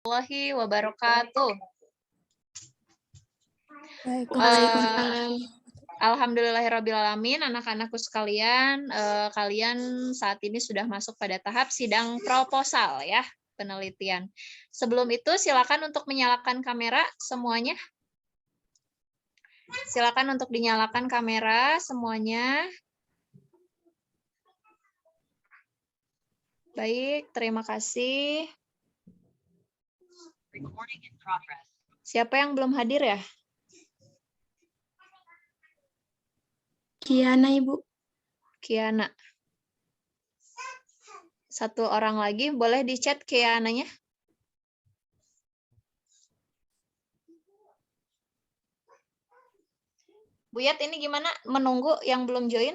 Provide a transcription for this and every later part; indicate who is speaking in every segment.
Speaker 1: Warahmatullahi wabarakatuh.
Speaker 2: Waalaikumsalam.
Speaker 1: Alhamdulillahirrabbilalamin, anak-anakku sekalian, kalian saat ini sudah masuk pada tahap sidang proposal ya, penelitian. Sebelum itu silakan untuk menyalakan kamera semuanya. Silakan untuk dinyalakan kamera semuanya. Baik, terima kasih. Siapa yang belum hadir ya?
Speaker 2: Kiana, Ibu.
Speaker 1: Kiana. Satu orang lagi, boleh di chat Kiananya? Buyat, ini gimana menunggu yang belum join?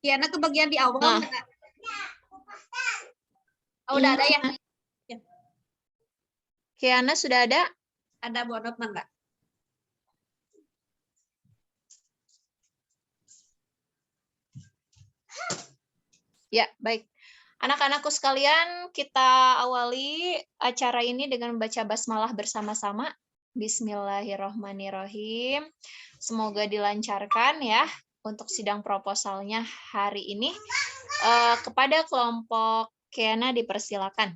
Speaker 3: Kiana ke bagian di awal.
Speaker 1: Nah.
Speaker 3: Oh, udah ada ya?
Speaker 1: Kiana sudah ada?
Speaker 3: Ada bonot enggak?
Speaker 1: Ya, baik. Anak-anakku sekalian, kita awali acara ini dengan membaca basmalah bersama-sama. Bismillahirrohmanirrohim. Semoga dilancarkan ya untuk sidang proposalnya hari ini. Kepada kelompok Kiana dipersilakan.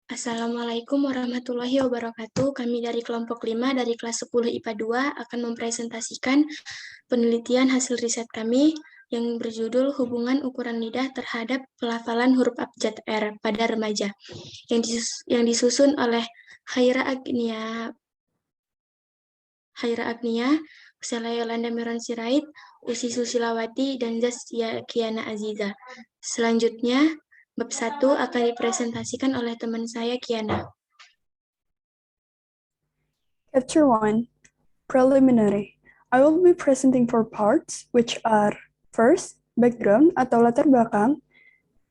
Speaker 2: Assalamualaikum warahmatullahi wabarakatuh. Kami dari kelompok 5 dari kelas 10 IPA 2 akan mempresentasikan penelitian hasil riset kami yang berjudul Hubungan Ukuran Lidah Terhadap Pelafalan Huruf Abjad R pada Remaja, yang disusun oleh Khaira Agnia, Usela Yolanda Meron Sirait, Usi Susilawati, dan Zasya Kiana Aziza. Selanjutnya, bab 1 akan dipresentasikan oleh teman saya, Kiana.
Speaker 4: Chapter 1, Preliminary. I will be presenting 4 parts, which are: first, background atau latar belakang;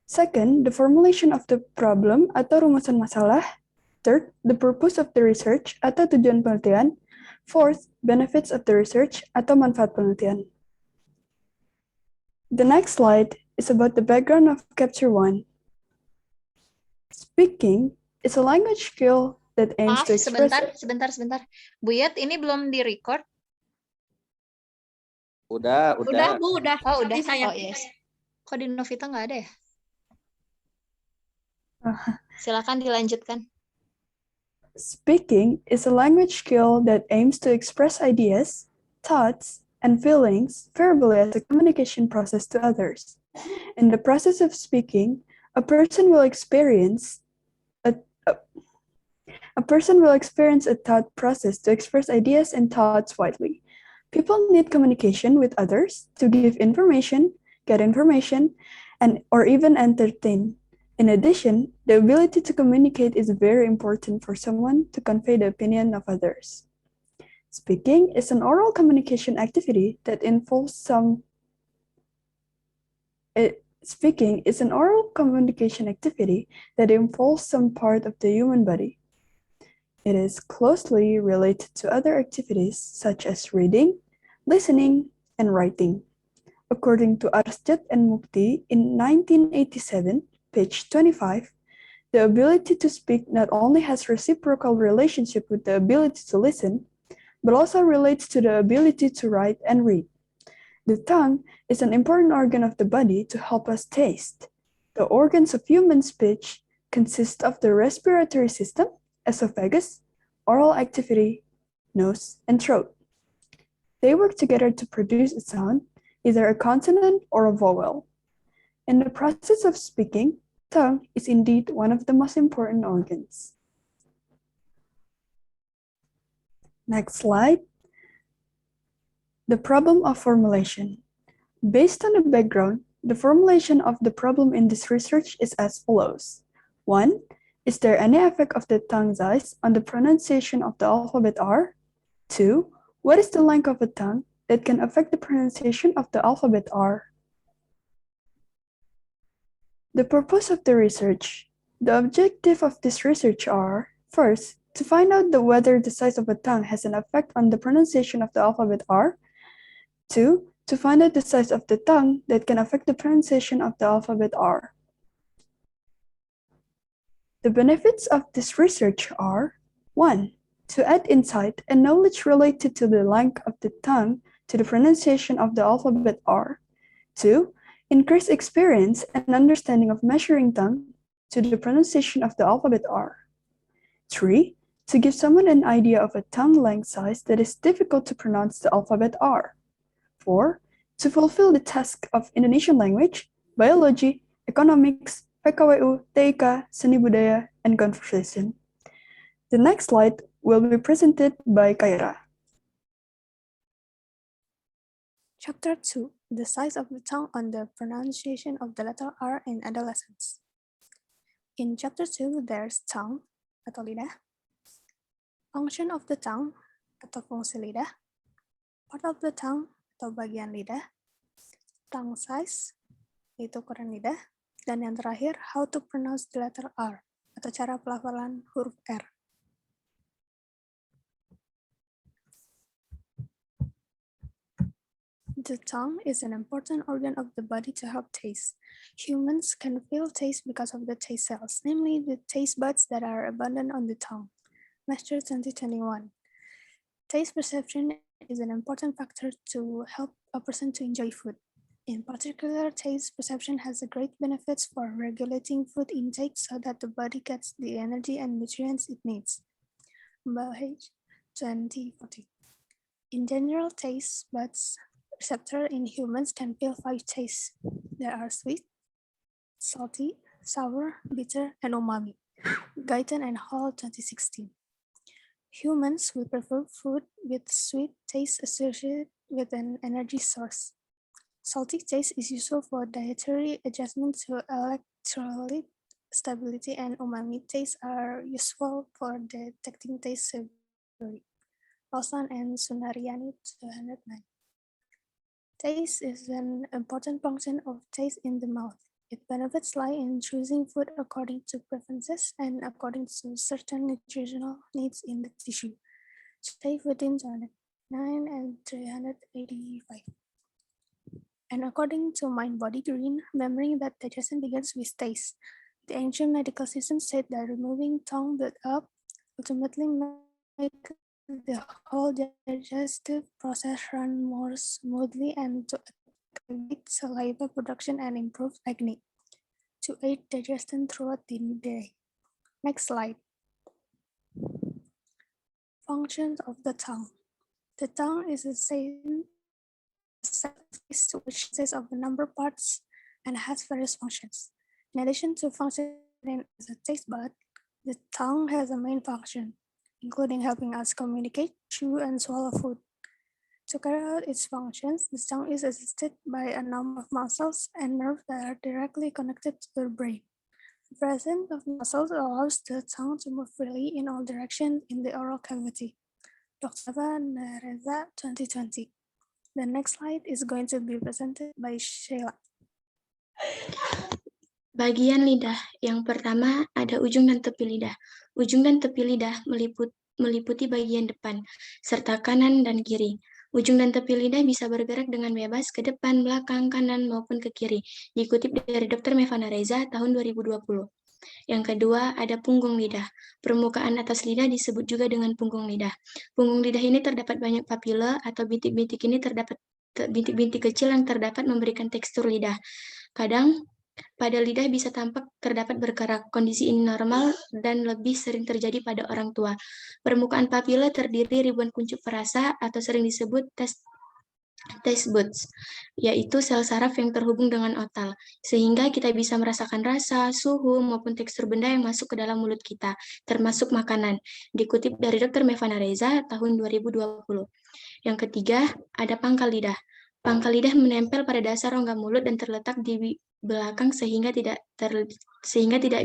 Speaker 4: second, the formulation of the problem atau rumusan masalah; third, the purpose of the research atau tujuan penelitian; fourth, benefits of the research atau manfaat penelitian. The next slide is about the background of Chapter 1. Speaking is a language skill that aims
Speaker 1: Maaf,
Speaker 4: to express...
Speaker 1: sebentar. Buyat, ini belum di-record?
Speaker 5: Udah.
Speaker 3: Bu, udah.
Speaker 1: Oh, udah.
Speaker 3: Saya.
Speaker 1: Oh, yes. Kok di Novita nggak ada ya? Silakan dilanjutkan.
Speaker 4: Speaking is a language skill that aims to express ideas, thoughts, and feelings verbally as a communication process to others. In the process of speaking, a person will experience a thought process to express ideas and thoughts widely. People need communication with others to give information, get information, or even entertain. In addition, the ability to communicate is very important for someone to convey the opinion of others. Speaking is an oral communication activity that involves some part of the human body. It is closely related to other activities such as reading, listening, and writing. According to Arshad and Mukti in 1987, page 25, the ability to speak not only has reciprocal relationship with the ability to listen, but also relates to the ability to write and read. The tongue is an important organ of the body to help us taste. The organs of human speech consist of the respiratory system, esophagus, oral activity, nose, and throat. They work together to produce a sound, either a consonant or a vowel. In the process of speaking, tongue is indeed one of the most important organs. Next slide. The problem of formulation. Based on the background, the formulation of the problem in this research is as follows. 1. Is there any effect of the tongue size on the pronunciation of the alphabet R? 2. What is the length of a tongue that can affect the pronunciation of the alphabet R? The purpose of the research. The objective of this research are, first, to find out whether the size of a tongue has an effect on the pronunciation of the alphabet R. 2. To find out the size of the tongue that can affect the pronunciation of the alphabet R. The benefits of this research are 1. To add insight and knowledge related to the length of the tongue to the pronunciation of the alphabet R. 2. Increase experience and understanding of measuring tongue to the pronunciation of the alphabet R. 3. To give someone an idea of a tongue length size that is difficult to pronounce the alphabet R. 4. To fulfill the task of Indonesian language, biology, economics, PKWU, TIK, Seni Budaya, and Conversation. The next slide will be presented by Kaira.
Speaker 5: Chapter 2. The size of the tongue on the pronunciation of the letter R in adolescence. In Chapter 2, there's tongue atau lidah, function of the tongue atau fungsi lidah, part of the tongue atau bagian lidah, tongue size yaitu ukuran lidah, dan yang terakhir how to pronounce the letter R atau cara pelafalan huruf R. The tongue is an important organ of the body to help taste. Humans can feel taste because of the taste cells, namely the taste buds that are abundant on the tongue. Master 2021. Taste perception is an important factor to help a person to enjoy food. In particular, taste perception has great benefits for regulating food intake so that the body gets the energy and nutrients it needs. Bahage 2040. In general, taste buds receptor in humans can feel 5 tastes. There are sweet, salty, sour, bitter, and umami. Guyton and Hall 2016. Humans will prefer food with sweet taste associated with an energy source. Salty taste is useful for dietary adjustment to electrolyte stability, and umami tastes are useful for detecting taste savory. Lawson and Sunariani 209. Taste is an important function of taste in the mouth. Its benefits lie in choosing food according to preferences and according to certain nutritional needs in the tissue. Stay within 9 and 385. And according to Mind Body Green, remembering that digestion begins with taste. The ancient medical system said that removing tongue build up ultimately make the whole digestive process run more smoothly and to activate saliva production and improve acne to aid digestion throughout the day. Next slide. Functions of the tongue. The tongue is the same which consists of a number of parts and has various functions. In addition to functioning as a taste bud, the tongue has a main function, including helping us communicate, chew, and swallow food. To carry out its functions, the tongue is assisted by a number of muscles and nerves that are directly connected to the brain. The presence of muscles allows the tongue to move freely in all directions in the oral cavity. Dr. Nereza 2020. The next slide is going to be presented by Sheila.
Speaker 2: Bagian lidah. Yang pertama ada ujung dan tepi lidah. Ujung dan tepi lidah meliputi bagian depan, serta kanan dan kiri. Ujung dan tepi lidah bisa bergerak dengan bebas ke depan, belakang, kanan, maupun ke kiri. Dikutip dari Dr. Mevana Reza tahun 2020. Yang kedua, ada punggung lidah. Permukaan atas lidah disebut juga dengan punggung lidah. Punggung lidah ini terdapat banyak papila atau bintik-bintik ini terdapat bintik-bintik kecil yang terdapat memberikan tekstur lidah. Kadang pada lidah bisa tampak terdapat berkarat. Kondisi ini normal dan lebih sering terjadi pada orang tua. Permukaan papila terdiri ribuan kuncup perasa atau sering disebut taste buds, yaitu sel saraf yang terhubung dengan otal, sehingga kita bisa merasakan rasa, suhu, maupun tekstur benda yang masuk ke dalam mulut kita, termasuk makanan. Dikutip dari Dr. Mevana Reza tahun 2020. Yang ketiga, ada pangkal lidah. Pangkal lidah menempel pada dasar rongga mulut dan terletak di belakang sehingga tidak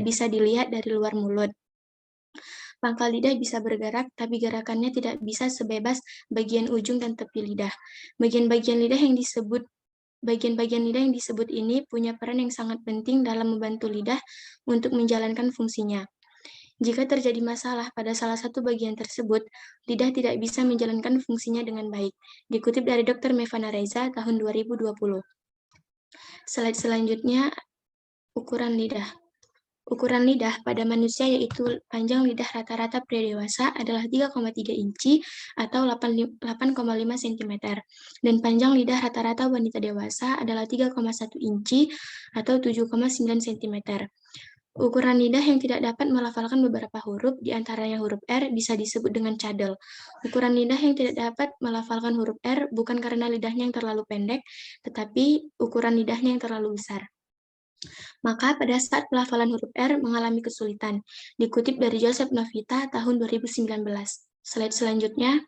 Speaker 2: bisa dilihat dari luar mulut. Pangkal lidah bisa bergerak, tapi gerakannya tidak bisa sebebas bagian ujung dan tepi lidah. Bagian-bagian lidah yang disebut Bagian-bagian lidah yang disebut ini punya peran yang sangat penting dalam membantu lidah untuk menjalankan fungsinya. Jika terjadi masalah pada salah satu bagian tersebut, lidah tidak bisa menjalankan fungsinya dengan baik. Dikutip dari Dr. Mevana Reza tahun 2020. Slide selanjutnya, ukuran lidah. Ukuran lidah pada manusia yaitu panjang lidah rata-rata pria dewasa adalah 3,3 inci atau 8,5 cm dan panjang lidah rata-rata wanita dewasa adalah 3,1 inci atau 7,9 cm. Ukuran lidah yang tidak dapat melafalkan beberapa huruf, di antaranya huruf R, bisa disebut dengan cadel. Ukuran lidah yang tidak dapat melafalkan huruf R bukan karena lidahnya yang terlalu pendek, tetapi ukuran lidahnya yang terlalu besar. Maka pada saat pelafalan huruf R mengalami kesulitan. Dikutip dari Joseph Novita tahun 2019. Slide selanjutnya.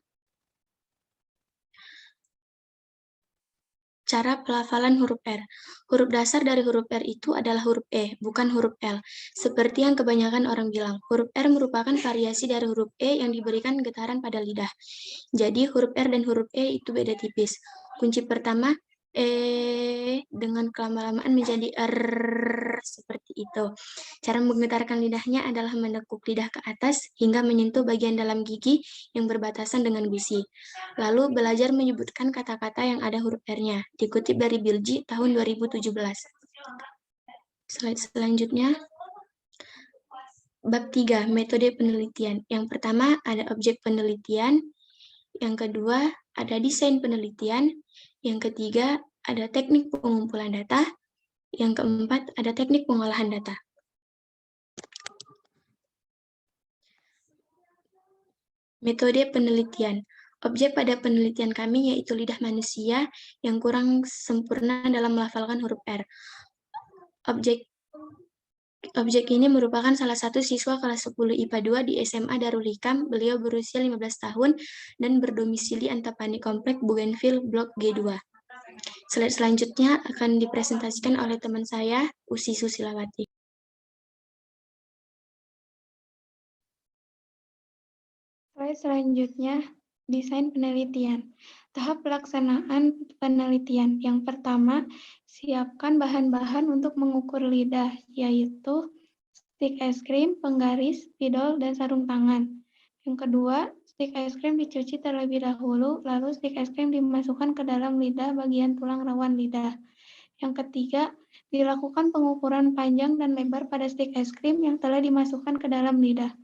Speaker 2: Cara pelafalan huruf R. Huruf dasar dari huruf R itu adalah huruf E, bukan huruf L. Seperti yang kebanyakan orang bilang, huruf R merupakan variasi dari huruf E yang diberikan getaran pada lidah. Jadi huruf R dan huruf E itu beda tipis. Kunci pertama, dengan kelama-lamaan menjadi R seperti itu. Cara menggetarkan lidahnya adalah menekuk lidah ke atas hingga menyentuh bagian dalam gigi yang berbatasan dengan gusi. Lalu belajar menyebutkan kata-kata yang ada huruf R-nya. Dikutip dari Bilgi tahun 2017. Slide selanjutnya. Bab 3, metode penelitian. Yang pertama ada objek penelitian. Yang kedua ada desain penelitian. Yang ketiga, ada teknik pengumpulan data. Yang keempat, ada teknik pengolahan data. Metode penelitian. Objek pada penelitian kami yaitu lidah manusia yang kurang sempurna dalam melafalkan huruf R. Objek ini merupakan salah satu siswa kelas 10 IPA 2 di SMA Darul Hikam. Beliau berusia 15 tahun dan berdomisili Antapani Komplek Bougainville Blok G2. Slide selanjutnya akan dipresentasikan oleh teman saya, Usi Susilawati.
Speaker 6: Slide selanjutnya, desain penelitian. Tahap pelaksanaan penelitian. Yang pertama, siapkan bahan-bahan untuk mengukur lidah, yaitu stik es krim, penggaris, spidol, dan sarung tangan. Yang kedua, stik es krim dicuci terlebih dahulu, lalu stik es krim dimasukkan ke dalam lidah bagian tulang rawan lidah. Yang ketiga, dilakukan pengukuran panjang dan lebar pada stik es krim yang telah dimasukkan ke dalam lidah.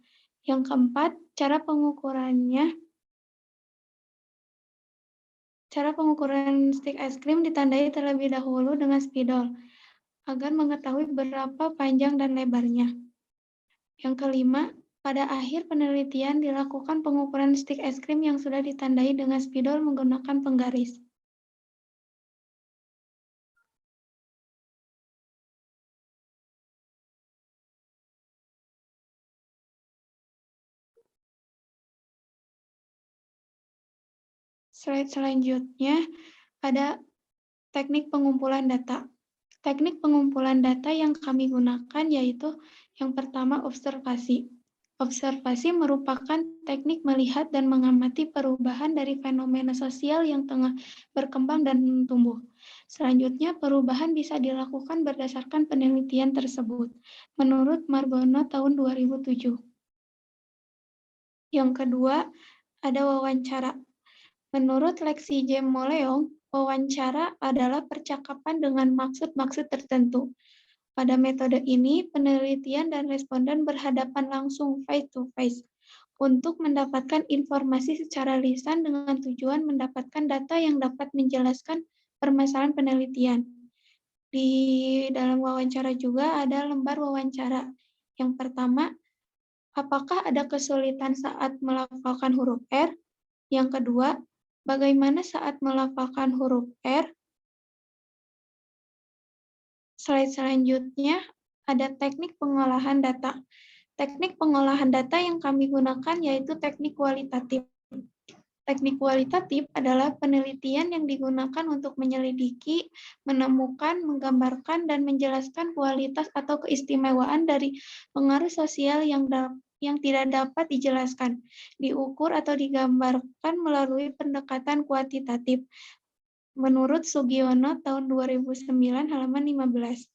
Speaker 6: Yang keempat, cara pengukuran stik es krim ditandai terlebih dahulu dengan spidol agar mengetahui berapa panjang dan lebarnya. Yang kelima, pada akhir penelitian dilakukan pengukuran stik es krim yang sudah ditandai dengan spidol menggunakan penggaris. Slide selanjutnya ada teknik pengumpulan data. Teknik pengumpulan data yang kami gunakan yaitu yang pertama observasi. Observasi merupakan teknik melihat dan mengamati perubahan dari fenomena sosial yang tengah berkembang dan tumbuh. Selanjutnya, perubahan bisa dilakukan berdasarkan penelitian tersebut, menurut Marbono tahun 2007. Yang kedua, ada wawancara. Menurut Lexi J. Moleong, wawancara adalah percakapan dengan maksud-maksud tertentu. Pada metode ini, penelitian dan responden berhadapan langsung face-to-face untuk mendapatkan informasi secara lisan dengan tujuan mendapatkan data yang dapat menjelaskan permasalahan penelitian. Di dalam wawancara juga ada lembar wawancara. Yang pertama, apakah ada kesulitan saat melafalkan huruf R? Yang kedua, bagaimana saat melafalkan huruf R? Slide selanjutnya ada teknik pengolahan data. Teknik pengolahan data yang kami gunakan yaitu teknik kualitatif. Teknik kualitatif adalah penelitian yang digunakan untuk menyelidiki, menemukan, menggambarkan, dan menjelaskan kualitas atau keistimewaan dari pengaruh sosial yang tidak dapat dijelaskan, diukur, atau digambarkan melalui pendekatan kuantitatif. menurut Sugiono tahun 2009 halaman 15.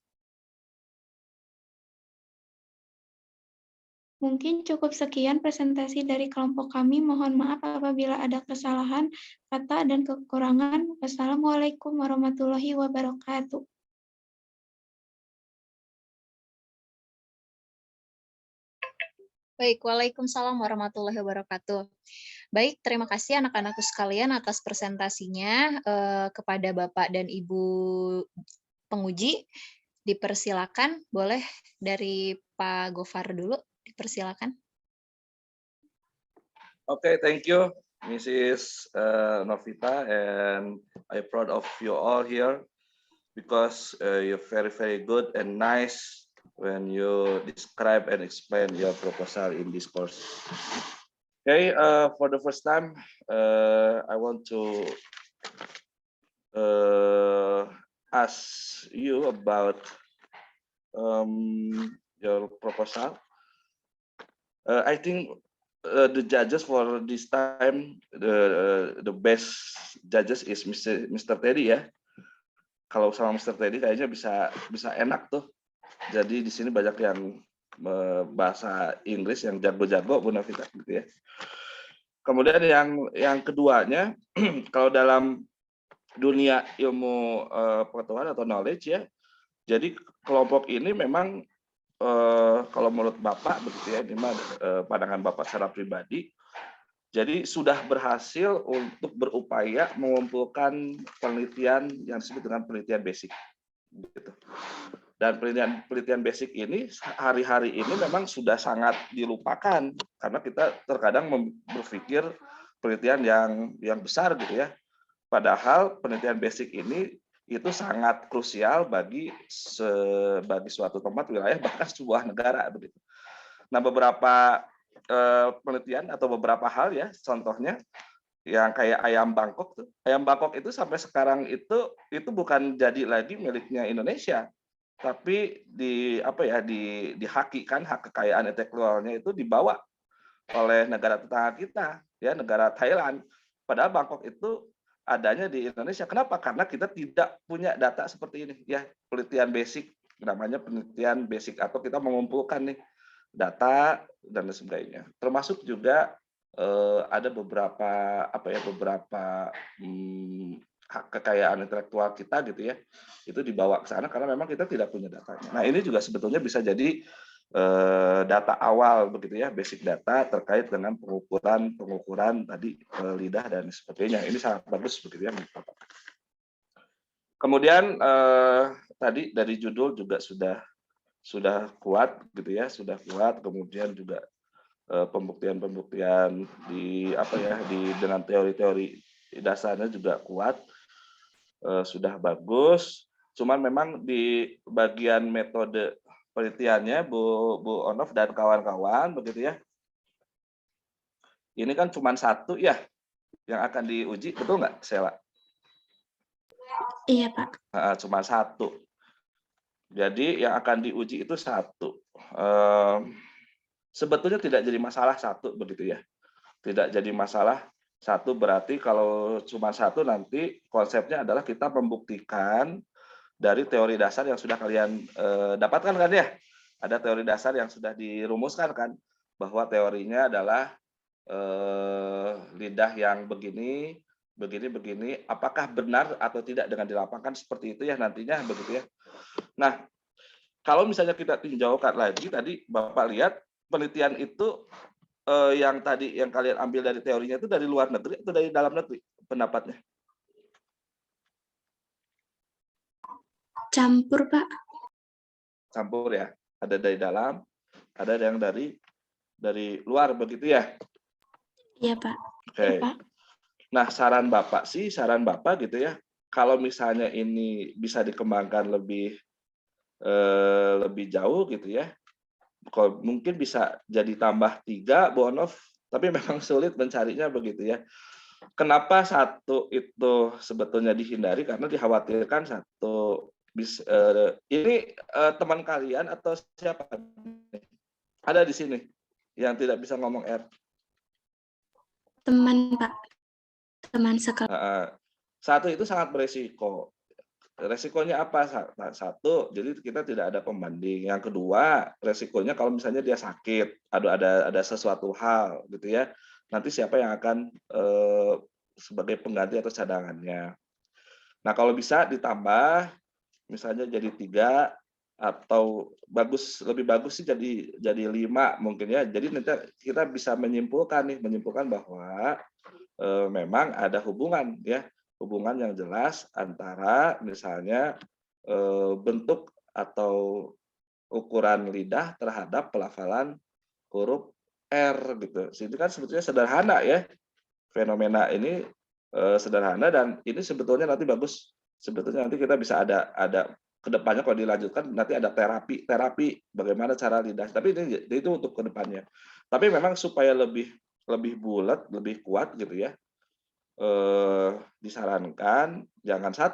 Speaker 6: Mungkin cukup sekian presentasi dari kelompok kami. Mohon maaf apabila ada kesalahan kata dan kekurangan. Wassalamualaikum warahmatullahi wabarakatuh.
Speaker 1: Baik, Waalaikumsalam warahmatullahi wabarakatuh. Baik, terima kasih anak-anakku sekalian atas presentasinya. Kepada Bapak dan Ibu penguji, dipersilakan. Boleh dari Pak Gofar dulu, dipersilakan.
Speaker 7: Okay, thank you, Mrs. Novita, and I'm proud of you all here because you're very, very good and nice when you describe and explain your proposal in this course. Okay, for the first time, I want to ask you about your proposal. I think the judges for this time, the best judges is Mr. Teddy ya. Kalau sama Mr. Teddy kayaknya bisa enak tuh. Jadi di sini banyak yang bahasa Inggris yang jago-jago Bu Novita gitu ya. Kemudian yang keduanya, kalau dalam dunia ilmu pengetahuan atau knowledge ya, jadi kelompok ini memang kalau menurut Bapak begitu ya, ini mah pandangan Bapak secara pribadi, jadi sudah berhasil untuk berupaya mengumpulkan penelitian yang disebut dengan penelitian basic. Gitu. Dan penelitian basic ini hari-hari ini memang sudah sangat dilupakan karena kita terkadang berpikir penelitian yang besar gitu ya. Padahal penelitian basic ini itu sangat krusial bagi suatu tempat, wilayah, bahkan sebuah negara begitu. Nah, beberapa penelitian atau beberapa hal ya, contohnya yang kayak ayam Bangkok tuh. Ayam Bangkok itu sampai sekarang itu bukan jadi lagi miliknya Indonesia, tapi dihakikan, hak kekayaan intelektualnya itu dibawa oleh negara tetangga kita, ya, negara Thailand. Padahal Bangkok itu adanya di Indonesia. Kenapa? Karena kita tidak punya data seperti ini, ya, penelitian basic, namanya penelitian basic, atau kita mengumpulkan nih data dan sebagainya. Termasuk juga ada beberapa hak kekayaan intelektual kita gitu ya, itu dibawa ke sana karena memang kita tidak punya datanya. Nah, ini juga sebetulnya bisa jadi data awal begitu ya, basic data terkait dengan pengukuran tadi lidah dan sebagainya. Ini sangat bagus begitu ya. Kemudian tadi dari judul juga sudah kuat gitu ya, sudah kuat. Kemudian juga pembuktian dengan teori-teori dasarnya juga kuat, sudah bagus. Cuman memang di bagian metode penelitiannya Bu Onof dan kawan-kawan begitu ya. Ini kan cuma satu ya yang akan diuji, betul nggak, Sela?
Speaker 2: Iya, Pak.
Speaker 7: Cuma satu. Jadi yang akan diuji itu satu. Sebetulnya tidak jadi masalah satu begitu ya. Tidak jadi masalah satu, berarti kalau cuma satu nanti konsepnya adalah kita membuktikan dari teori dasar yang sudah kalian dapatkan kan ya. Ada teori dasar yang sudah dirumuskan kan, bahwa teorinya adalah lidah yang begini, apakah benar atau tidak dengan dilapangkan seperti itu ya nantinya begitu ya. Nah, kalau misalnya kita tinjaukan lagi, tadi Bapak lihat penelitian itu yang kalian ambil dari teorinya itu dari luar negeri atau dari dalam negeri pendapatnya?
Speaker 2: Campur, Pak.
Speaker 7: Campur ya. Ada dari dalam, ada yang dari luar begitu ya?
Speaker 2: Iya, Pak.
Speaker 7: Oke.
Speaker 6: Iya, Pak.
Speaker 7: Nah, saran Bapak gitu ya, kalau misalnya ini bisa dikembangkan lebih jauh gitu ya, kalau mungkin bisa jadi tambah 3, Bu Onof, tapi memang sulit mencarinya begitu ya. Kenapa satu itu sebetulnya dihindari? Karena dikhawatirkan satu ini teman kalian atau siapa ada di sini yang tidak bisa ngomong R?
Speaker 2: Teman, Pak. Teman sekelas.
Speaker 7: Satu itu sangat beresiko. Resikonya apa? Satu, jadi kita tidak ada pembanding. Yang kedua, resikonya kalau misalnya dia sakit, ada sesuatu hal gitu ya. Nanti siapa yang akan sebagai pengganti atau cadangannya. Nah, kalau bisa ditambah misalnya jadi 3 atau lebih bagus sih jadi 5 mungkin ya. Jadi nanti kita bisa menyimpulkan bahwa memang ada hubungan yang jelas antara misalnya bentuk atau ukuran lidah terhadap pelafalan huruf R gitu. Itu kan sebetulnya sederhana ya. Fenomena ini sederhana dan ini sebetulnya nanti bagus. Sebetulnya nanti kita bisa ada kedepannya kalau dilanjutkan nanti ada terapi bagaimana cara lidah. Tapi itu untuk kedepannya. Tapi memang supaya lebih bulat, lebih kuat gitu ya. Disarankan jangan 1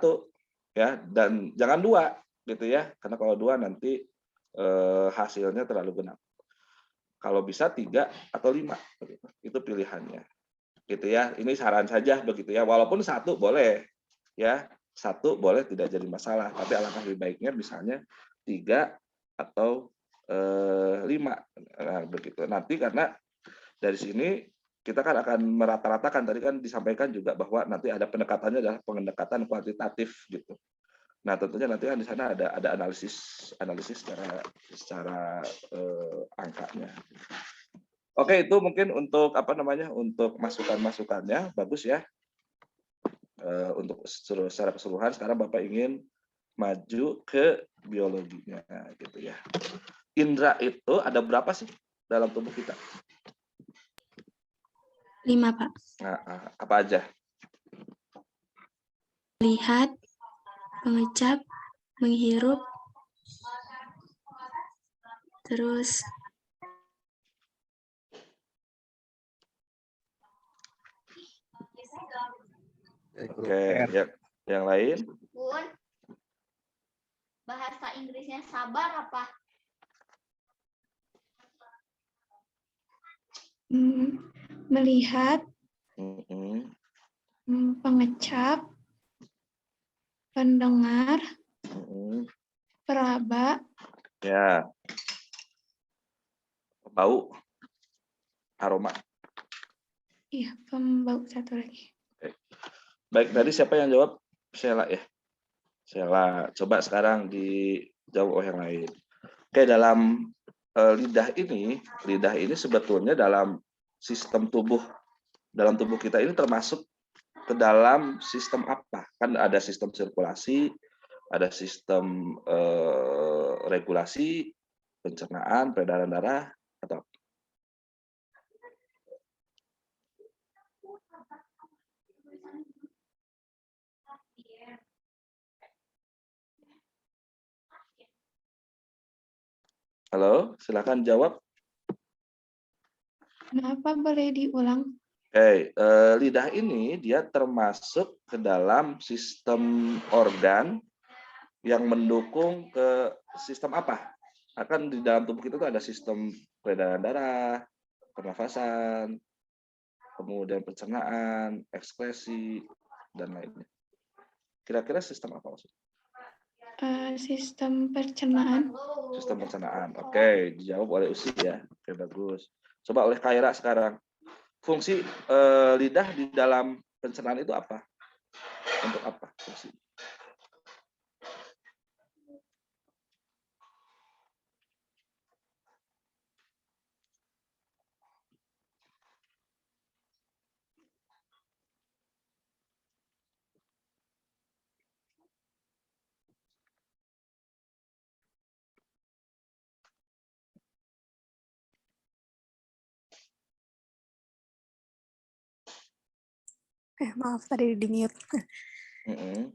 Speaker 7: ya dan jangan 2 gitu ya. Karena kalau 2 nanti hasilnya terlalu genap. Kalau bisa 3 atau 5 begitu. Itu pilihannya. Gitu ya. Ini saran saja begitu ya. Walaupun 1 boleh ya. 1 boleh tidak jadi masalah, tapi alangkah lebih baiknya misalnya 3 atau 5 nah, begitu. Nanti karena dari sini kita kan akan merata-ratakan, tadi kan disampaikan juga bahwa nanti ada pendekatannya adalah pendekatan kuantitatif gitu. Nah, tentunya nanti kan di sana ada analisis secara angkanya. Oke, itu mungkin untuk untuk masukan-masukannya bagus ya. Untuk secara keseluruhan sekarang Bapak ingin maju ke biologinya gitu ya. Indra itu ada berapa sih dalam tubuh kita?
Speaker 2: 5, Pak.
Speaker 7: Nah, apa aja?
Speaker 2: Melihat, mengecap, menghirup, terus
Speaker 7: Oke, yang lain?
Speaker 8: Bun, bahasa Inggrisnya sabar apa?
Speaker 6: Melihat, pengecap, pendengar, peraba,
Speaker 7: Ya. Bau, aroma.
Speaker 6: iya, pembau satu lagi.
Speaker 7: Oke. Baik, tadi siapa yang jawab? Sheila ya. Sheila, coba sekarang dijawab yang lain. Oke, dalam lidah ini sebetulnya dalam sistem tubuh kita ini termasuk ke dalam sistem apa? Kan ada sistem sirkulasi, ada sistem regulasi, pencernaan, peredaran darah, atau halo, silakan jawab.
Speaker 6: Kenapa boleh diulang?
Speaker 7: Oke, lidah ini dia termasuk ke dalam sistem organ yang mendukung ke sistem apa? Akan di dalam tubuh kita tuh ada sistem peredaran darah, pernafasan, kemudian pencernaan, ekskresi, dan lainnya. Kira-kira sistem apa maksudnya?
Speaker 6: Sistem pencernaan.
Speaker 7: Sistem pencernaan. Oke, dijawab oleh Usi ya. Oke, bagus. Coba oleh Kaira sekarang. Fungsi lidah di dalam pencernaan itu apa? Untuk apa fungsi?
Speaker 5: Maaf tadi di mute.
Speaker 7: Mm-mm.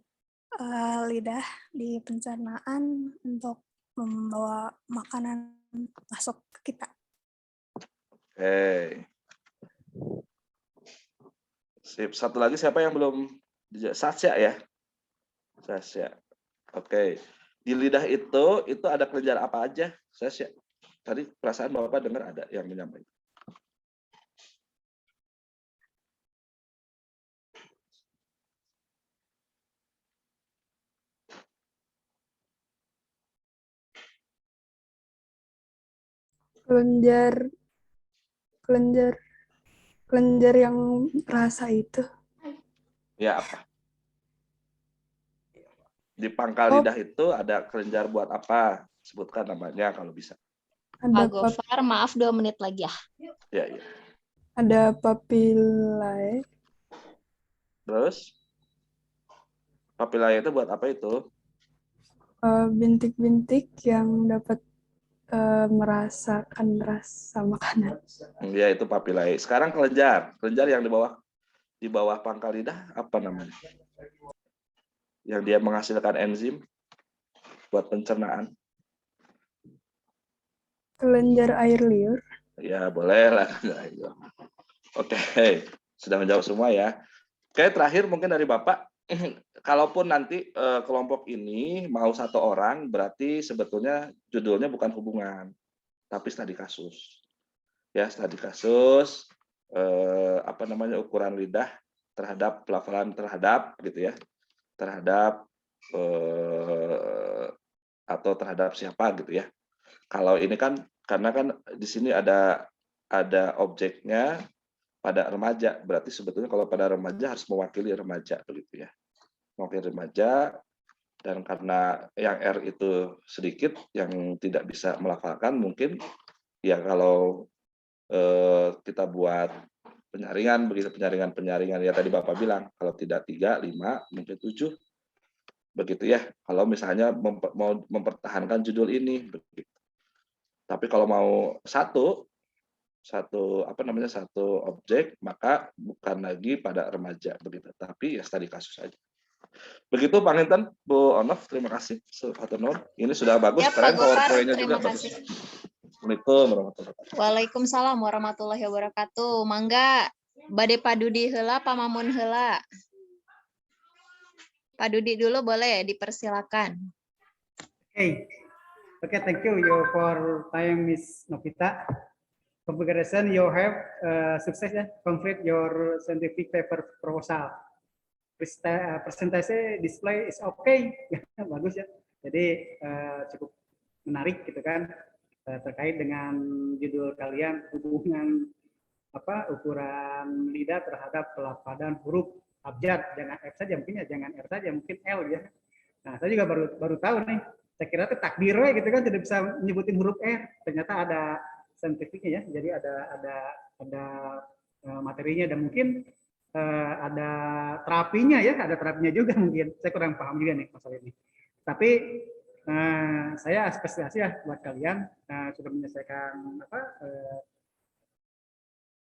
Speaker 5: Lidah di pencernaan untuk membawa makanan masuk ke kita.
Speaker 7: Oke. Sip. Satu lagi siapa yang belum? Sasya ya? Sasya. Oke. Di lidah itu ada kelenjar apa aja? Sasya. Tadi perasaan Bapak dengar ada yang menyampaikan.
Speaker 4: kelenjar yang rasa itu.
Speaker 7: Ya, apa? Di pangkal lidah itu ada kelenjar buat apa? Sebutkan namanya kalau bisa.
Speaker 4: Ada
Speaker 1: Pak Gofar, maaf 2 menit lagi ya.
Speaker 7: Ya, ya.
Speaker 4: ada papillae.
Speaker 7: Terus papillae itu buat apa itu?
Speaker 4: Bintik-bintik yang dapat merasakan rasa makanan.
Speaker 7: Ya, itu papillae. Sekarang kelenjar yang di bawah pangkal lidah apa namanya? Yang dia menghasilkan enzim buat pencernaan.
Speaker 4: Kelenjar air liur.
Speaker 7: Ya, boleh lah. Oke, sudah menjawab semua ya. Oke, terakhir mungkin dari Bapak, kalaupun nanti kelompok ini mau 1 orang, berarti sebetulnya judulnya bukan hubungan, tapi studi kasus. Ya, studi kasus, apa namanya, ukuran lidah terhadap pelafalan terhadap gitu ya, terhadap atau terhadap siapa gitu ya. Kalau ini kan karena kan di sini ada objeknya pada remaja, berarti sebetulnya kalau pada remaja harus mewakili remaja begitu ya. Mewakili remaja, dan karena yang R itu sedikit yang tidak bisa melafalkan, mungkin ya kalau kita buat penyaringan begitu, penyaringan ya tadi Bapak bilang kalau tidak 3, 5, mungkin 7 begitu ya, kalau misalnya mau mempertahankan judul ini begitu. Tapi kalau mau satu objek, maka bukan lagi pada remaja begitu, tapi ya studi kasus saja. Begitu Pak Intan, Bu Onof, terima kasih. Ini sudah bagus,
Speaker 1: Ya,
Speaker 7: keren
Speaker 1: Pak Gofar,
Speaker 7: PowerPoint-nya
Speaker 1: terima
Speaker 7: juga bagus.
Speaker 1: kasih.
Speaker 7: Assalamualaikum warahmatullahi wabarakatuh.
Speaker 1: Waalaikumsalam warahmatullahi wabarakatuh. Mangga Bade Padudi heula, Pak Mamun heula. Pak Dudi dulu boleh, dipersilakan.
Speaker 9: Okay, thank you for time, Miss Novita. Congratulations, you have success complete your scientific paper proposal. Presentasi display is okay, bagus ya. Jadi cukup menarik gitu kan, terkait dengan judul kalian, hubungan ukuran lidah terhadap pelafalan huruf abjad. Jangan F saja mungkin ya, jangan R saja, mungkin L ya. Nah, saya juga baru tahu nih. Saya kira itu takdir gitu kan, tidak bisa menyebutin huruf R. Ternyata ada saintifiknya ya. Jadi ada materinya, dan mungkin ada terapinya ya, ada terapinya juga mungkin. Saya kurang paham juga nih masalah ini. Tapi saya apresiasi ya buat kalian sudah menyelesaikan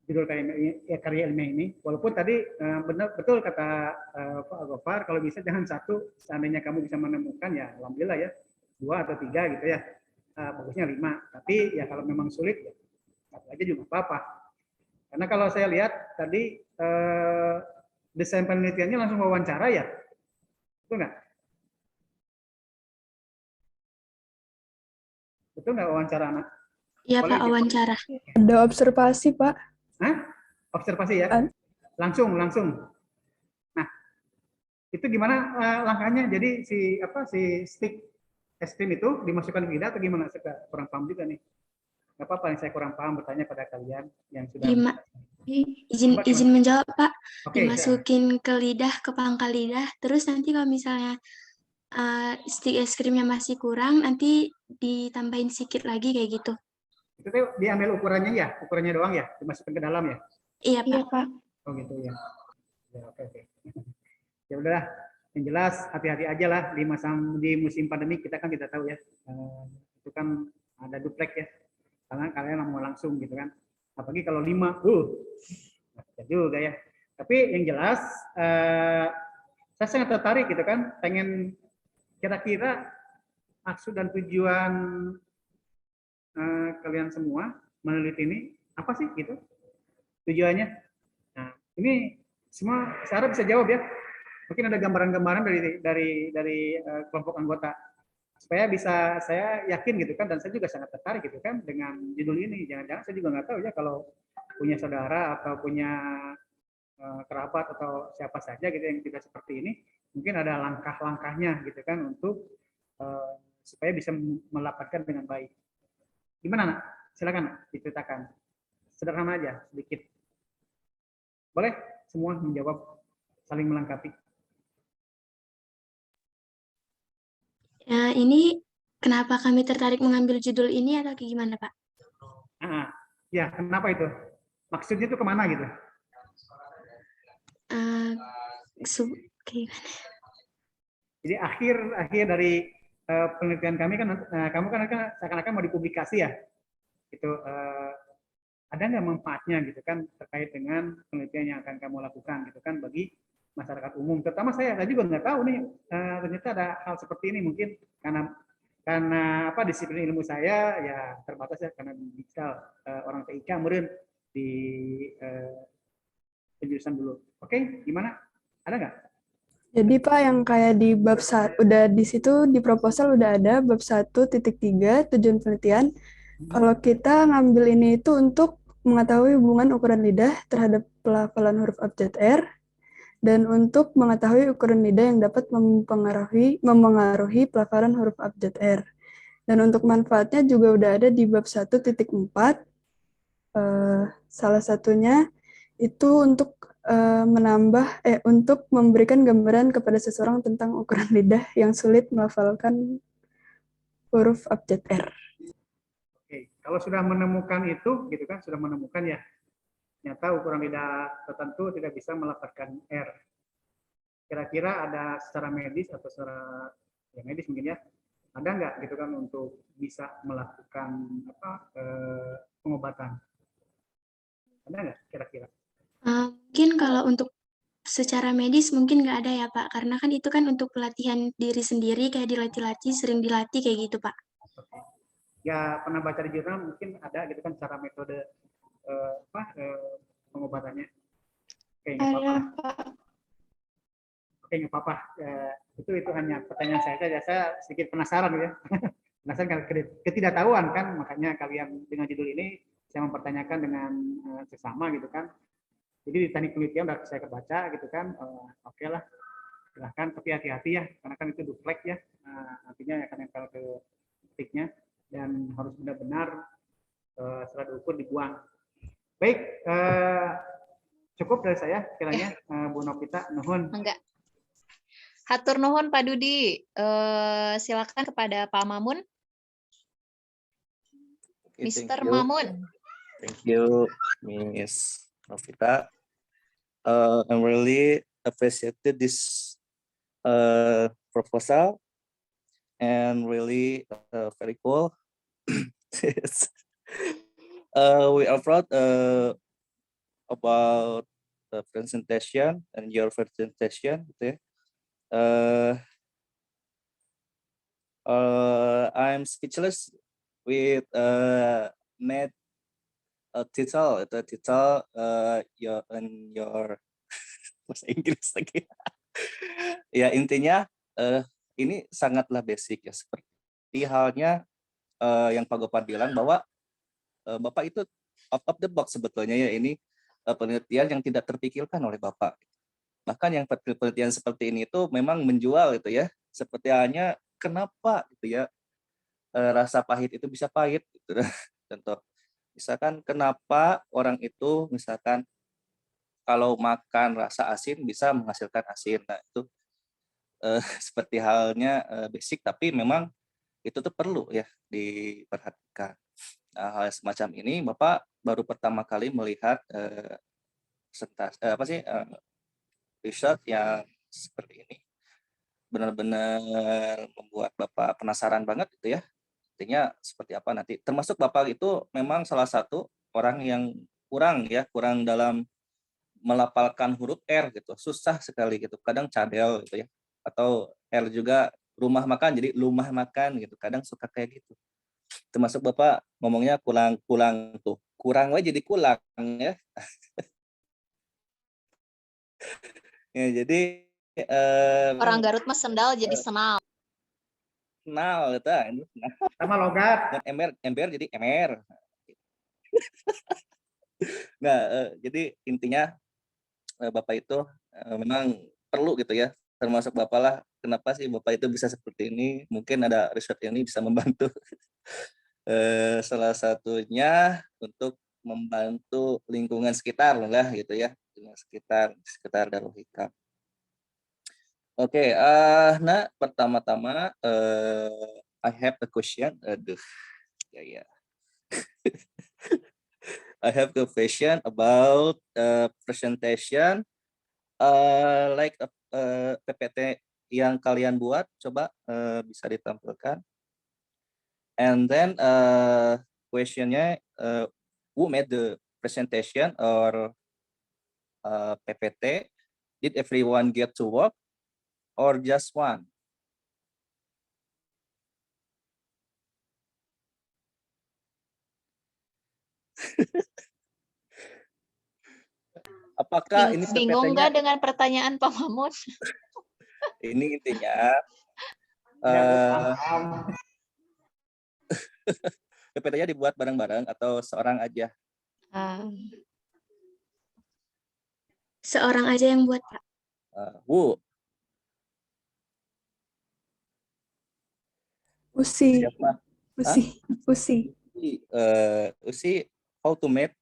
Speaker 9: judul karya ilmiah ini. Walaupun tadi betul kata Pak Gofar, kalau bisa jangan 1, seandainya kamu bisa menemukan ya alhamdulillah ya, 2 atau 3 gitu ya, bagusnya 5. Tapi ya kalau memang sulit ya 1 aja juga apa-apa. Karena kalau saya lihat tadi desain penelitiannya langsung wawancara ya, betul nggak? Betul nggak wawancara anak?
Speaker 2: Iya Pak, wawancara.
Speaker 4: Ada observasi Pak.
Speaker 9: Hah? Observasi ya? Langsung. Nah, itu gimana langkahnya? Jadi si stick es krim itu dimasukkan ke lidah atau gimana? Saya kurang paham juga nih. Nggak apa-apa yang saya kurang paham bertanya pada kalian yang sudah.
Speaker 2: Izin menjawab Pak.
Speaker 9: Okay,
Speaker 2: dimasukin ke lidah, ke pangkal lidah. Terus nanti kalau misalnya stick es krimnya masih kurang, nanti ditambahin sedikit lagi kayak gitu.
Speaker 9: Itu tuh diambil ukurannya ya, ukurannya doang ya, dimasukkan ke dalam ya?
Speaker 2: Iya Pak.
Speaker 9: Oh gitu ya. Ya oke. Ya udahlah, yang jelas hati-hati aja lah di musim pandemi, kita kan tidak tahu ya. Itu kan ada duplek ya. Karena kalian mau langsung gitu kan. Apalagi kalau 5, ya juga ya. Tapi yang jelas saya sangat tertarik gitu kan, pengen kira-kira maksud dan tujuan kalian semua meneliti ini apa sih gitu tujuannya. Nah, ini semua Sarah bisa jawab ya. Mungkin ada gambaran-gambaran dari kelompok anggota supaya bisa saya yakin gitu kan, dan saya juga sangat tertarik gitu kan dengan judul ini. Jangan-jangan saya juga nggak tahu ya, kalau punya saudara atau punya kerabat atau siapa saja gitu yang tidak seperti ini, mungkin ada langkah-langkahnya gitu kan untuk supaya bisa melapatkan dengan baik. Gimana nak? Silakan diceritakan. Sederhana aja, sedikit. Boleh semua menjawab, saling melengkapi.
Speaker 2: Ini kenapa kami tertarik mengambil judul ini atau kayak gimana, Pak?
Speaker 9: Ya, kenapa itu? Maksudnya itu kemana gitu?
Speaker 2: Kayak gimana?
Speaker 9: Jadi akhir dari penelitian kami kan, kamu kan seakan-akan mau dipublikasi ya, itu ada nggak manfaatnya gitu kan terkait dengan penelitian yang akan kamu lakukan gitu kan bagi masyarakat umum. Terutama saya juga nggak tahu nih ternyata ada hal seperti ini, mungkin karena apa, disiplin ilmu saya ya terbatas ya, karena digital orang TIK kemudian di penjurusan dulu. Oke, gimana? Ada nggak?
Speaker 4: Jadi Pak, yang kayak di bab udah di situ di proposal udah ada bab 1.3 tujuan penelitian. Kalau kita ngambil ini itu untuk mengetahui hubungan ukuran lidah terhadap pelafalan huruf abjad R dan untuk mengetahui ukuran lidah yang dapat memengaruhi pelafalan huruf abjad R. Dan untuk manfaatnya juga udah ada di bab 1.4. Salah satunya itu untuk untuk memberikan gambaran kepada seseorang tentang ukuran lidah yang sulit melafalkan huruf abjad R.
Speaker 9: Oke, kalau sudah menemukan itu, gitu kan, sudah menemukan ya, ternyata ukuran lidah tertentu tidak bisa melafalkan R. Kira-kira ada secara medis atau secara ya medis mungkin ya, ada nggak gitu kan untuk bisa melakukan pengobatan? Ada nggak kira-kira?
Speaker 2: Mungkin kalau untuk secara medis mungkin nggak ada ya Pak, karena kan itu kan untuk pelatihan diri sendiri, kayak dilatih-latih, sering dilatih kayak gitu Pak.
Speaker 9: Oke. Ya pernah baca di jurnal mungkin ada gitu kan cara metode pengobatannya. Oke, nggak apa-apa. Oke, nggak apa-apa. Itu hanya pertanyaan saya saja. Saya sedikit penasaran ya. Penasaran karena ketidaktahuan kan, makanya kalian dengan judul ini saya mempertanyakan dengan sesama gitu kan. Jadi di teknik penelitian udah saya kebaca gitu kan, oke lah, silahkan, tapi hati-hati ya, karena kan itu duplex ya, artinya akan nempel ke sticknya dan harus benar-benar setelah diukur dibuang. Baik, cukup dari saya kiranya, Bu Novita, nuhun.
Speaker 1: Enggak. Hatur nuhun Pak Dudi, silakan kepada Pak Mamun.
Speaker 10: Okay,
Speaker 1: Mr. Mamun.
Speaker 10: Thank you, Miss Novita. I'm really appreciated this proposal and really very cool. We are proud about the presentation and your presentation. I'm speechless with net title your bahasa Inggris lagi. Ya intinya ini sangatlah basic ya, seperti halnya yang Pak Gopar bilang bahwa Bapak itu out of the box sebetulnya ya, ini penelitian yang tidak terpikirkan oleh Bapak. Bahkan yang penelitian seperti ini itu memang menjual gitu ya, seperti halnya kenapa gitu ya rasa pahit itu bisa pahit gitu. Contoh misalkan kenapa orang itu misalkan kalau makan rasa asin bisa menghasilkan asin. Nah itu seperti halnya basic, tapi memang itu tuh perlu ya diperhatikan. Nah, hal semacam ini Bapak baru pertama kali melihat riset yang seperti ini. Benar-benar membuat Bapak penasaran banget gitu ya. Artinya seperti apa nanti. Termasuk Bapak itu memang salah satu orang yang kurang dalam melafalkan huruf R gitu. Susah sekali gitu. Kadang cadel gitu ya. Atau R juga rumah makan jadi lumah makan gitu. Kadang suka kayak gitu. Termasuk Bapak ngomongnya kurang tuh. Kurang jadi kulang ya. Ya jadi
Speaker 1: orang Garut mah sendal jadi senal.
Speaker 10: Senal itu
Speaker 9: sama logat.
Speaker 10: Dan ember jadi emer. Nah, jadi intinya Bapak itu memang perlu gitu ya. Termasuk Bapak lah, kenapa sih Bapak itu bisa seperti ini? Mungkin ada riset ini bisa membantu. Salah satunya untuk membantu lingkungan sekitar lah gitu ya, lingkungan sekitar Darul Hikam. Oke, nah pertama-tama I have a question. Aduh, ya. I have a question about presentation like PPT yang kalian buat, coba bisa ditampilkan. And then questionnya, who made the presentation or PPT? Did everyone get to work or just one? Apakah ini
Speaker 1: Bingung
Speaker 10: PPT-nya?
Speaker 1: nggak dengan pertanyaan Pak Mamun?
Speaker 10: Ini intinya PPT-nya dibuat bareng-bareng atau seorang aja?
Speaker 2: Seorang aja yang buat, Pak.
Speaker 10: Who?
Speaker 4: Usi.
Speaker 10: Siapa?
Speaker 4: Usi.
Speaker 10: Usi, how to make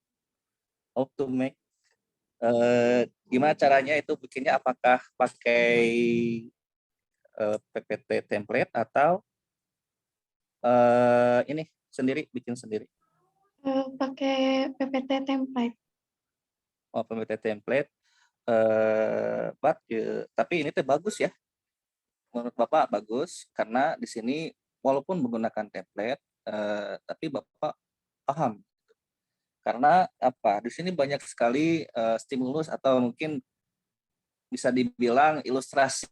Speaker 10: gimana caranya itu bikinnya, apakah pakai PPT template atau ini bikin sendiri?
Speaker 6: Pakai PPT template.
Speaker 10: Oh, PPT template. Tapi ini tuh bagus ya. Menurut Bapak bagus karena di sini walaupun menggunakan template, tapi Bapak paham. Karena apa? Di sini banyak sekali stimulus atau mungkin bisa dibilang ilustrasi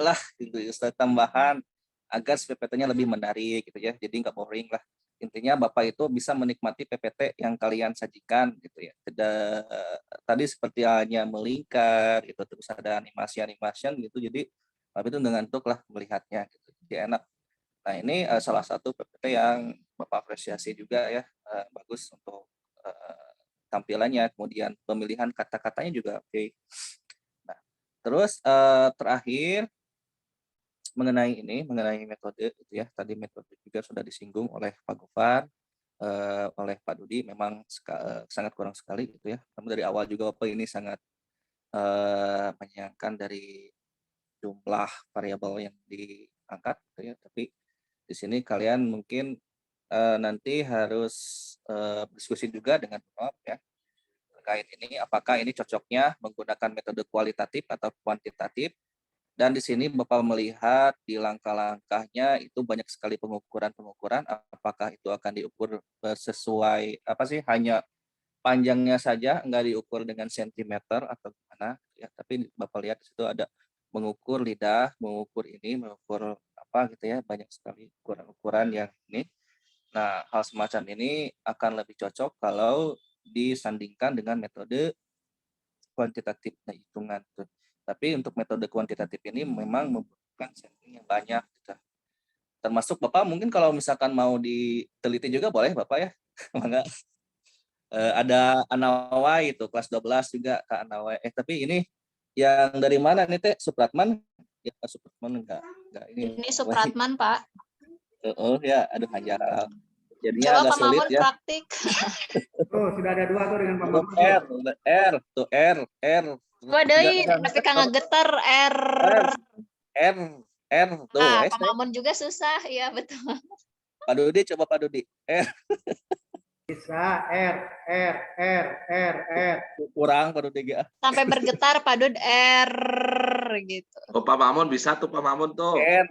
Speaker 10: lah, gitu, ilustrasi tambahan agar PPT-nya lebih menarik gitu ya. Jadi nggak boring lah. Intinya Bapak itu bisa menikmati PPT yang kalian sajikan gitu ya. Tadi seperti hanya melingkar gitu, terus ada animasi gitu. Jadi Bapak itu ngantuk lah melihatnya gitu. Jadi enak. Nah, ini salah satu PPT yang Bapak apresiasi juga ya, bagus untuk tampilannya, kemudian pemilihan kata-katanya juga oke. Nah, terus terakhir mengenai metode itu ya, tadi metode juga sudah disinggung oleh Pak Gofar, oleh Pak Dudi, memang sangat kurang sekali gitu ya. Namun dari awal juga Bapak ini sangat menyayangkan dari jumlah variabel yang diangkat gitu ya, tapi di sini kalian mungkin nanti harus diskusi juga dengan Bapak ya terkait ini, apakah ini cocoknya menggunakan metode kualitatif atau kuantitatif. Dan di sini Bapak melihat di langkah-langkahnya itu banyak sekali pengukuran, apakah itu akan diukur sesuai apa sih, hanya panjangnya saja, enggak diukur dengan sentimeter atau gimana ya, tapi Bapak lihat di situ ada mengukur lidah, mengukur apa gitu ya, banyak sekali ukuran-ukuran yang ini. Nah, hal semacam ini akan lebih cocok kalau disandingkan dengan metode kuantitatif hitungan. Tapi untuk metode kuantitatif ini memang membutuhkan sampling yang banyak gitu. Termasuk Bapak mungkin kalau misalkan mau diteliti juga boleh Bapak ya. Mangga. Ada Anawai itu kelas 12 juga Kak Anawai. Tapi ini yang dari mana nih Teh? Supratman? Ya, Supratman enggak ini.
Speaker 1: Ini Supratman, Pak.
Speaker 10: Ya, aduh hajar. Jadinya
Speaker 1: Coba
Speaker 10: agak
Speaker 1: Pak
Speaker 10: sulit
Speaker 1: Mamun
Speaker 10: ya.
Speaker 1: praktik.
Speaker 9: Sudah ada 2 tuh dengan Pak Mamun.
Speaker 10: R.
Speaker 1: Waduh, tapi kan ngegeter R.
Speaker 10: Tuh.
Speaker 1: Pak Mamun juga susah, ya betul.
Speaker 10: Pak Dudi, coba Pak Dudi.
Speaker 9: Bisa, R.
Speaker 10: Kurang Pak Dudi.
Speaker 1: Sampai bergetar Pak Dud, R gitu.
Speaker 7: Oh, Pak Mamun bisa tuh, Pak Mamun tuh.
Speaker 10: R.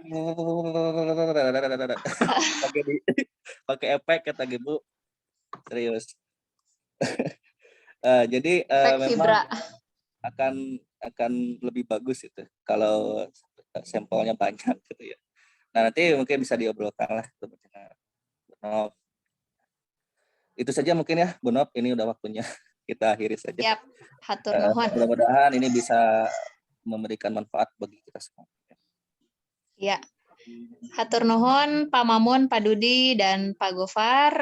Speaker 10: Pakai efek kata Bu. Serius. Jadi memang akan lebih bagus itu kalau sampelnya banyak gitu ya. Nah, nanti mungkin bisa diobrolkan lah dengan Bu Nop. Itu saja mungkin ya Bu Nop, ini udah waktunya kita akhiri saja.
Speaker 1: Yap, hatur nuhun.
Speaker 10: Mudah-mudahan ini bisa memberikan manfaat bagi kita semua.
Speaker 1: Ya. Hatur nuhun Pak Mamun, Pak Dudi, dan Pak Gofar.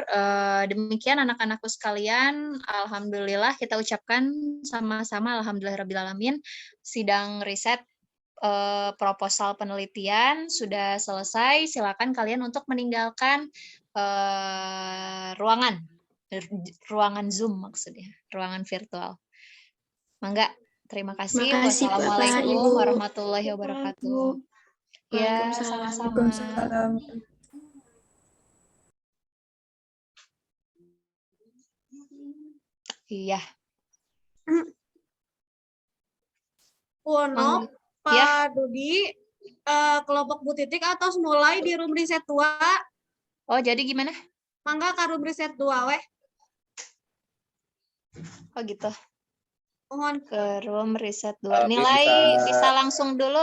Speaker 1: Demikian anak-anakku sekalian, alhamdulillah kita ucapkan sama-sama alhamdulillahirrabbilalamin. Sidang riset proposal penelitian sudah selesai. Silakan kalian untuk meninggalkan ruangan Zoom maksudnya, ruangan virtual. Mangga, terima kasih.
Speaker 2: Terima kasih, Bapak,
Speaker 1: Wassalamualaikum
Speaker 2: Ibu.
Speaker 1: warahmatullahi wabarakatuh. Ya,
Speaker 2: Waalaikumsalam.
Speaker 1: sama-sama.
Speaker 4: Waalaikumsalam.
Speaker 1: Iya.
Speaker 3: Wono, Pak
Speaker 1: Ya.
Speaker 3: Dudi, kelompok Bu Titik atos mulai di room riset 2.
Speaker 1: Oh, jadi gimana?
Speaker 3: Mangga ke room riset 2 weh.
Speaker 1: Oh gitu.
Speaker 3: Mohon.
Speaker 1: Ke room riset 2.
Speaker 10: Tapi
Speaker 1: Nilai
Speaker 10: bisa-
Speaker 1: bisa langsung dulu